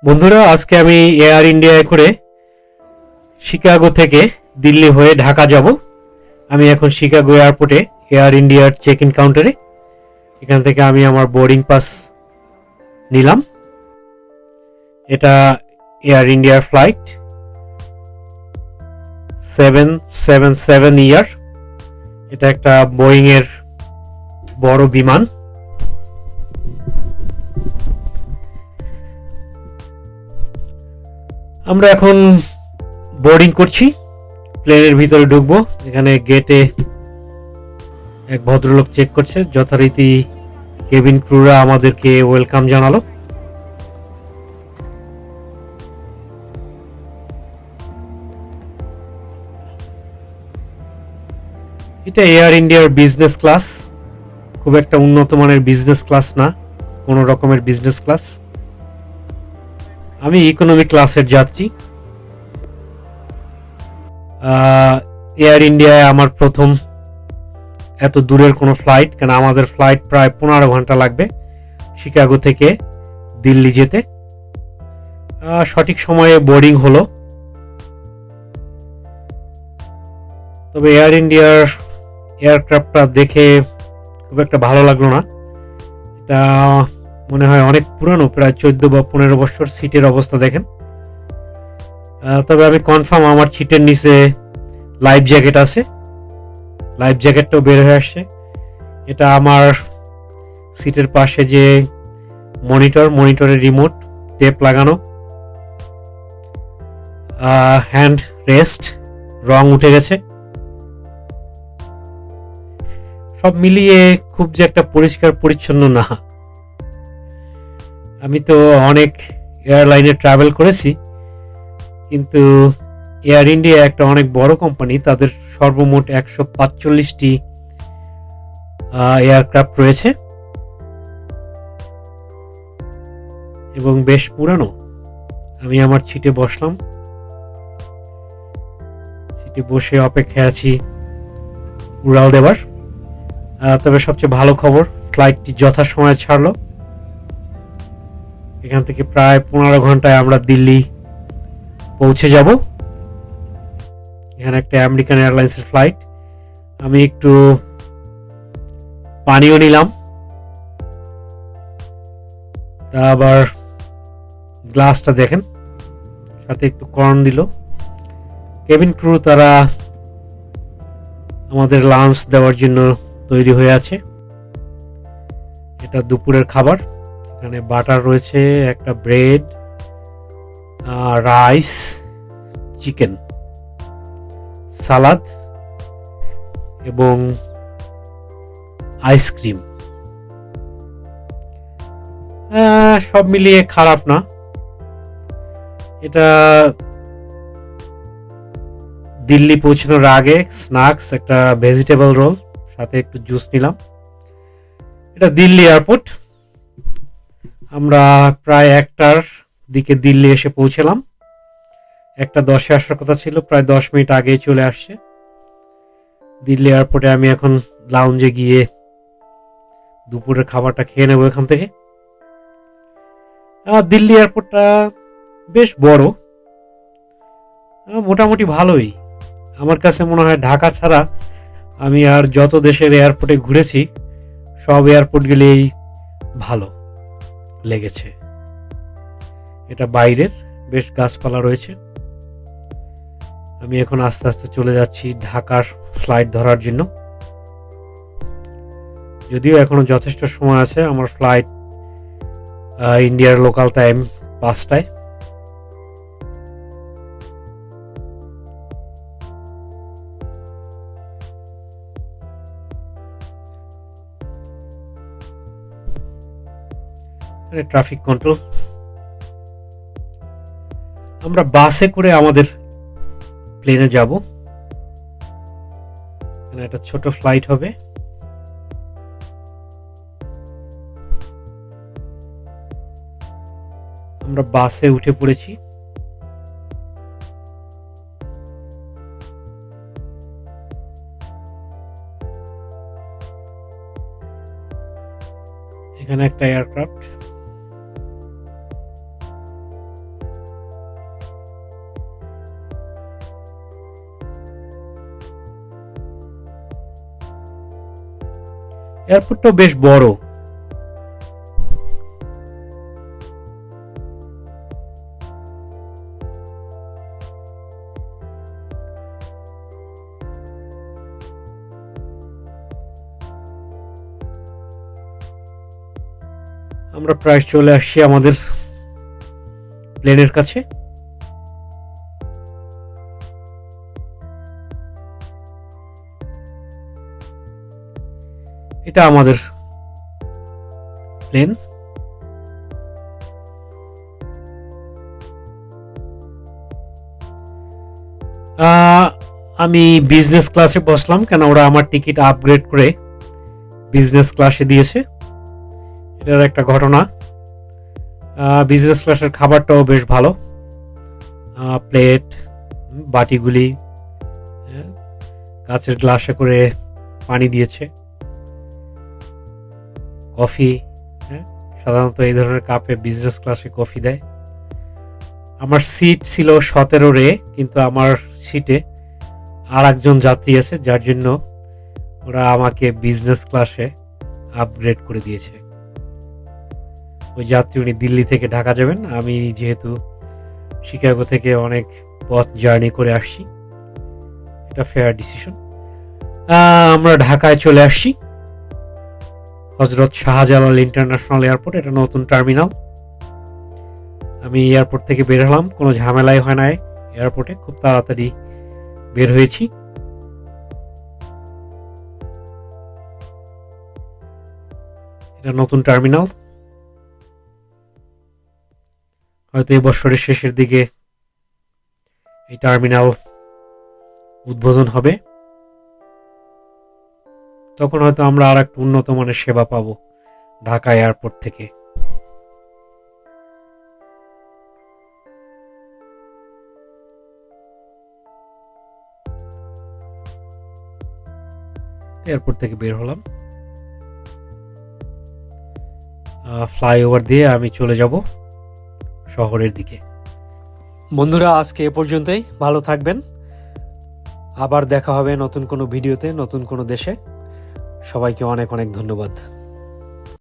বন্ধুরা, আজকে আমি এয়ার ইন্ডিয়ায় করে শিকাগো থেকে দিল্লি হয়ে ঢাকা যাব। আমি এখন শিকাগো এয়ারপোর্টে এয়ার ইন্ডিয়ার চেক ইন কাউন্টারে। এখান থেকে আমি আমার বোর্ডিং পাস নিলাম। এটা এয়ার ইন্ডিয়ার ফ্লাইট 777 এটা একটা বোয়িং এর বড় বিমান। আমরা এখন বোর্ডিং করছি, প্লেনের ভিতরে ঢুকবো। এখানে গেটে এক ভদ্রলোক চেক করছে, যথারীতি কেবিন ক্রুরা আমাদেরকে ওয়েলকাম জানালো। এটা এয়ার ইন্ডিয়ার বিজনেস ক্লাস, খুব একটা উন্নত মানের বিজনেস ক্লাস না, কোনো রকমের বিজনেস ক্লাস। আমি ইকোনমি ক্লাসের যাত্রী। এয়ার ইন্ডিয়ায় আমার প্রথম এত দূরের কোনো ফ্লাইট, কেন আমাদের ফ্লাইট প্রায় 15 ঘন্টা লাগবে শিকাগো থেকে দিল্লি যেতে। সঠিক সময়ে বোর্ডিং হলো। তবে এয়ার ইন্ডিয়ার এয়ারক্রাফটটা দেখে খুব একটা ভালো লাগলো না। এটা মনে হয় অনেক পুরানো, প্রায় 14 বা 15 বছর। সিটের অবস্থা দেখেন। তবে আমি কনফার্ম আমার সিটের নিচে লাইফ জ্যাকেট আছে, লাইফ জ্যাকেটটাও বের হয়ে আসছে। এটা আমার সিটের পাশে যে মনিটরের রিমোট, টেপ লাগানো, হ্যান্ড রেস্ট, রং উঠে গেছে। সব মিলিয়ে খুব যে একটা পরিষ্কার পরিচ্ছন্ন না। আমি তো অনেক এয়ারলাইনে ট্রাভেল করেছি, কিন্তু এয়ার ইন্ডিয়া একটা অনেক বড় কোম্পানি। তাদের সর্বমোট 145টি এয়ারক্রাফট রয়েছে এবং বেশ পুরানো। আমি আমার সিটে বসলাম, সিটে বসে অপেক্ষায় আছি উড়াল দেবার। তবে সবচেয়ে ভালো খবর, ফ্লাইটটি যথাসময়ে ছাড়লো। এখান থেকে প্রায় 15 ঘন্টায় আমরা দিল্লি পৌঁছে যাব। এখানে একটা আমেরিকান এয়ারলাইন্সের ফ্লাইট। আমি একটু পানিও নিলাম, তা আবার গ্লাসটা দেখেন, সাথে একটু কর্ন দিল কেবিন ক্রু। তারা আমাদের লাঞ্চ দেওয়ার জন্য তৈরি হয়ে আছে। এটা দুপুরের খাবার। এখানে বাটার রয়েছে, একটা ব্রেড, রাইস, চিকেন, সালাদ এবং আইসক্রিম। সব মিলিয়ে খারাপ না। এটা দিল্লি পৌঁছানোর আগে স্ন্যাক্স, একটা ভেজিটেবল রোল, সাথে একটু জুস নিলাম। এটা দিল্লি এয়ারপোর্ট। আমরা প্রায় 1টার দিকে দিল্লি এসে পৌঁছলাম। 1:10-এ আসার কথা ছিল, প্রায় 10 মিনিট আগেই চলে আসছে। দিল্লি এয়ারপোর্টে আমি এখন লাউঞ্জে গিয়ে দুপুরের খাবারটা খেয়ে নেবো এখান থেকে। দিল্লি এয়ারপোর্টটা বেশ বড়, মোটামুটি ভালোই। আমার কাছে মনে হয় ঢাকা ছাড়া আমি আর যত দেশের এয়ারপোর্টে ঘুরেছি সব এয়ারপোর্টগুলোই ভালো লেগেছে। এটা বাইরের, বেশ গাছপালা রয়েছে। আমি এখন আস্তে আস্তে চলে যাচ্ছি ঢাকার ফ্লাইট ধরার জন্য। যদিও এখনো যথেষ্ট সময় আছে, আমার ফ্লাইট ইন্ডিয়ার লোকাল টাইম 5টায়। Traffic control. আমরা বাসে করে আমাদের প্লেনে যাব। একটা ছোট ফ্লাইট হবে। আমরা বাসে উঠে পড়েছি। এখানে একটা এয়ারক্রাফট। এয়ারপোর্টটাও বেশ বড়। আমরা প্রায় চলে আসছি আমাদের প্লেনের কাছে। এটা আমাদের প্লেন। আমি বিজনেস ক্লাসে বসলাম, কেন ওরা আমার টিকিট আপগ্রেড করে বিজনেস ক্লাসে দিয়েছে। এটার একটা ঘটনা। বিজনেস ক্লাসের খাবারটাও বেশ ভালো। প্লেট, বাটিগুলি কাচের গ্লাসে করে পানি দিয়েছে, কফি, সাধারণত এই ধরনের কাপে বিজনেস ক্লাসে কফি দেয়। আমার সিট ছিল 17 রে, কিন্তু আমার সিটে আর একজন যাত্রী আছে, যার জন্য ওরা আমাকে বিজনেস ক্লাসে আপগ্রেড করে দিয়েছে। ওই যাত্রী উনি দিল্লি থেকে ঢাকা যাবেন। আমি যেহেতু শিকাগো থেকে অনেক পথ জার্নি করে আসছি, এটা ফেয়ার ডিসিশন। আমরা ঢাকায় চলে আসছি, হজরত শাহজালাল ইন্টারন্যাশনাল এয়ারপোর্ট। এটা নতুন টার্মিনাল। আমি এয়ারপোর্ট থেকে বের হলাম, কোনো ঝামেলাই হয় না এয়ারপোর্টে, খুব তাড়াতাড়ি বের হয়েছি। এটা নতুন টার্মিনাল, হয়তো এই বছরের শেষের দিকে এই টার্মিনাল উদ্বোধন হবে। তখন হয়তো আমরা আর একটু উন্নত মানের সেবা পাবো ঢাকা এয়ারপোর্ট থেকে। এয়ারপোর্ট থেকে বের হলাম, ফ্লাইওভার দিয়ে আমি চলে যাব শহরের দিকে। বন্ধুরা, আজকে এ পর্যন্তই। ভালো থাকবেন, আবার দেখা হবে নতুন কোনো ভিডিওতে, নতুন কোনো দেশে। সবাইকে অনেক অনেক ধন্যবাদ।